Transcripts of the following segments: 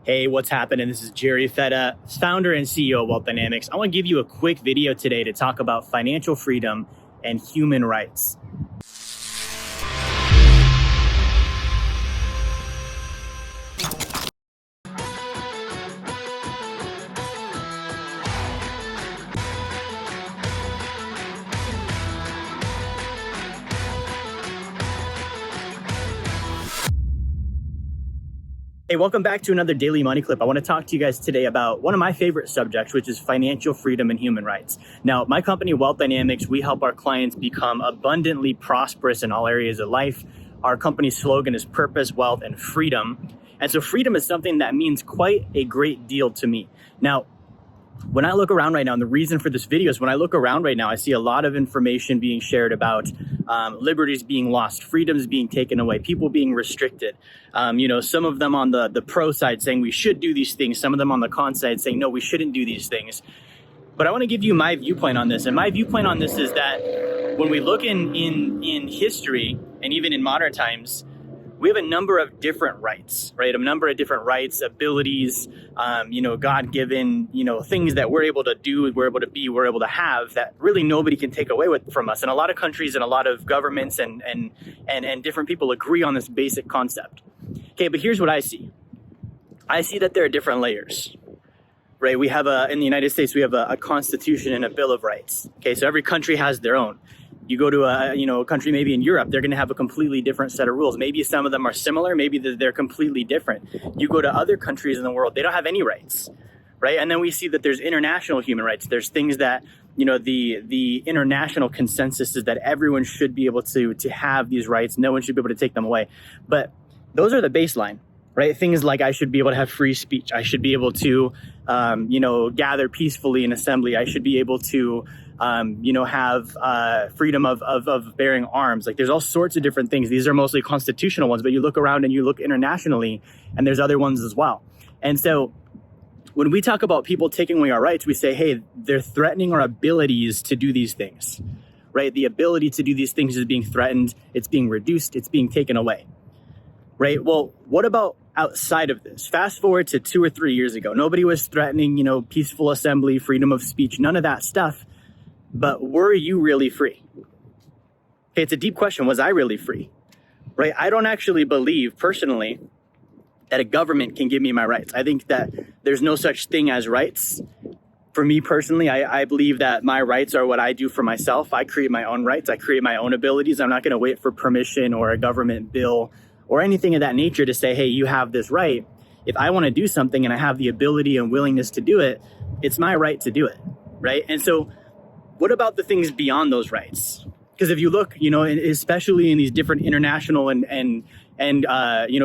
Hey, what's happening? This is Jerry Fetta, founder and CEO of Wealth Dynamics. I want to give you a quick video today to talk about financial freedom and human rights. Hey, welcome back to another Daily Money Clip. I want to talk to you guys today about one of my favorite subjects, which is financial freedom and human rights. Now, my company, Wealth Dynamics, we help our clients become abundantly prosperous in all areas of life. Our company's slogan is purpose, wealth, and freedom. And so freedom is something that means quite a great deal to me. Now, when I look around right now, and the reason for this video is when I look around right now, I see a lot of information being shared about liberties being lost, freedoms being taken away, people being restricted. Some of them on the pro side saying we should do these things, some of them on the con side saying, no, we shouldn't do these things. But I want to give you my viewpoint on this. And my viewpoint on this is that when we look in history and even in modern times, we have a number of different rights, right? A number of different rights, abilities, God-given, things that we're able to do, we're able to be, we're able to have that really nobody can take away from us. And a lot of countries and a lot of governments and different people agree on this basic concept. Okay, but here's what I see. I see that there are different layers, right? We have in the United States, we have a constitution and a bill of rights. Okay, so every country has their own. You go to a country maybe in Europe, they're going to have a completely different set of rules. Maybe some of them are similar, maybe they're completely different. You go to other countries in the world, they don't have any rights, right? And then we see that there's international human rights. There's things that, the international consensus is that everyone should be able to have these rights. No one should be able to take them away. But those are the baseline, right? Things like I should be able to have free speech. I should be able to, gather peacefully in assembly. I should be able to, have freedom of bearing arms. Like there's all sorts of different things. These are mostly constitutional ones, but you look around and you look internationally and there's other ones as well. And so when we talk about people taking away our rights, we say, hey, they're threatening our abilities to do these things, right? The ability to do these things is being threatened. It's being reduced. It's being taken away, right? Well, what about outside of this? Fast forward to 2 or 3 years ago. Nobody was threatening, peaceful assembly, freedom of speech, none of that stuff. But were you really free? Okay, it's a deep question. Was I really free? Right? I don't actually believe personally that a government can give me my rights. I think that there's no such thing as rights. For me personally, I believe that my rights are what I do for myself. I create my own rights. I create my own abilities. I'm not going to wait for permission or a government bill or anything of that nature to say, hey, you have this right. If I want to do something and I have the ability and willingness to do it, it's my right to do it, right? And so what about the things beyond those rights? Because if you look, especially in these different international and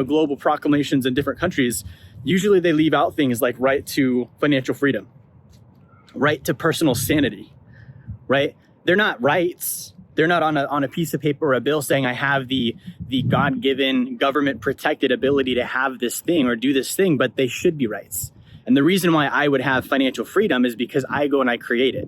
global proclamations in different countries, usually they leave out things like right to financial freedom, right to personal sanity, right? They're not rights. They're not on a piece of paper or a bill saying I have the God-given, government-protected ability to have this thing or do this thing, but they should be rights. And the reason why I would have financial freedom is because I go and I create it.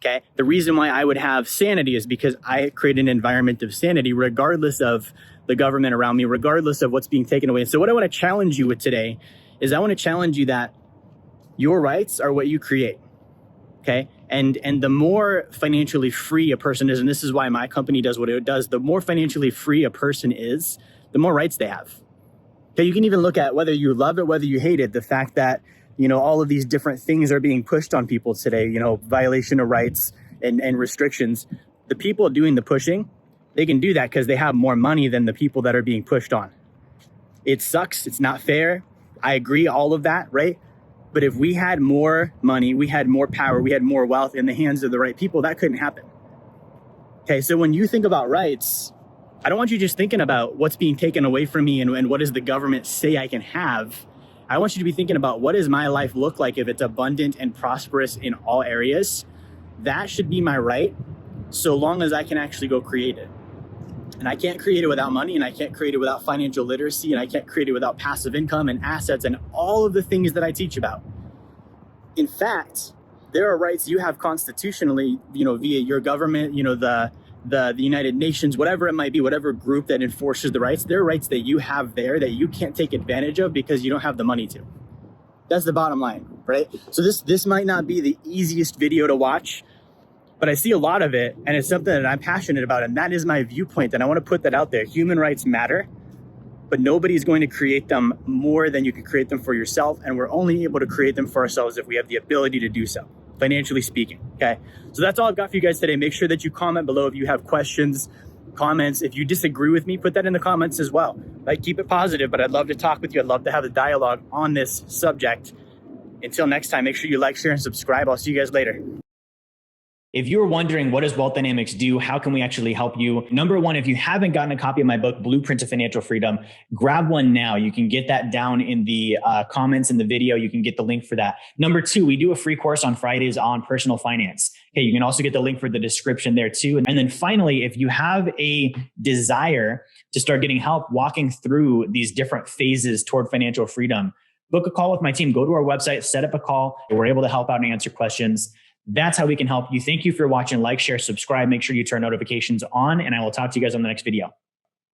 Okay. The reason why I would have sanity is because I create an environment of sanity, regardless of the government around me, regardless of what's being taken away. And so what I want to challenge you with today is I want to challenge you that your rights are what you create. Okay. And the more financially free a person is, and this is why my company does what it does, the more financially free a person is, the more rights they have. Okay. You can even look at whether you love it, whether you hate it, the fact that all of these different things are being pushed on people today, violation of rights and restrictions. The people doing the pushing, they can do that because they have more money than the people that are being pushed on. It sucks. It's not fair. I agree, all of that, right? But if we had more money, we had more power, we had more wealth in the hands of the right people, that couldn't happen. Okay, so when you think about rights, I don't want you just thinking about what's being taken away from me and what does the government say I can have. I want you to be thinking about what does my life look like if it's abundant and prosperous in all areas. That should be my right, so long as I can actually go create it. And I can't create it without money, and I can't create it without financial literacy, and I can't create it without passive income and assets and all of the things that I teach about. In fact, there are rights you have constitutionally, via your government, the United Nations, whatever it might be, whatever group that enforces the rights, there are rights that you have there that you can't take advantage of because you don't have the money to. That's the bottom line, right? So this might not be the easiest video to watch, but I see a lot of it, and it's something that I'm passionate about, and that is my viewpoint, and I want to put that out there. Human rights matter, but nobody's going to create them more than you can create them for yourself, and we're only able to create them for ourselves if we have the ability to do so, financially speaking, okay? So that's all I've got for you guys today. Make sure that you comment below if you have questions, comments. If you disagree with me, put that in the comments as well. Like, keep it positive, but I'd love to talk with you. I'd love to have a dialogue on this subject. Until next time, make sure you like, share, and subscribe. I'll see you guys later. If you're wondering, what does Wealth Dynamics do? How can we actually help you? Number one, if you haven't gotten a copy of my book, Blueprint to Financial Freedom, grab one now. You can get that down in the comments in the video. You can get the link for that. Number two, we do a free course on Fridays on personal finance. Okay, you can also get the link for the description there too. And then finally, if you have a desire to start getting help walking through these different phases toward financial freedom, book a call with my team. Go to our website, set up a call. We're able to help out and answer questions. That's how we can help you. Thank you for watching. Like, share, subscribe. Make sure you turn notifications on, and I will talk to you guys on the next video.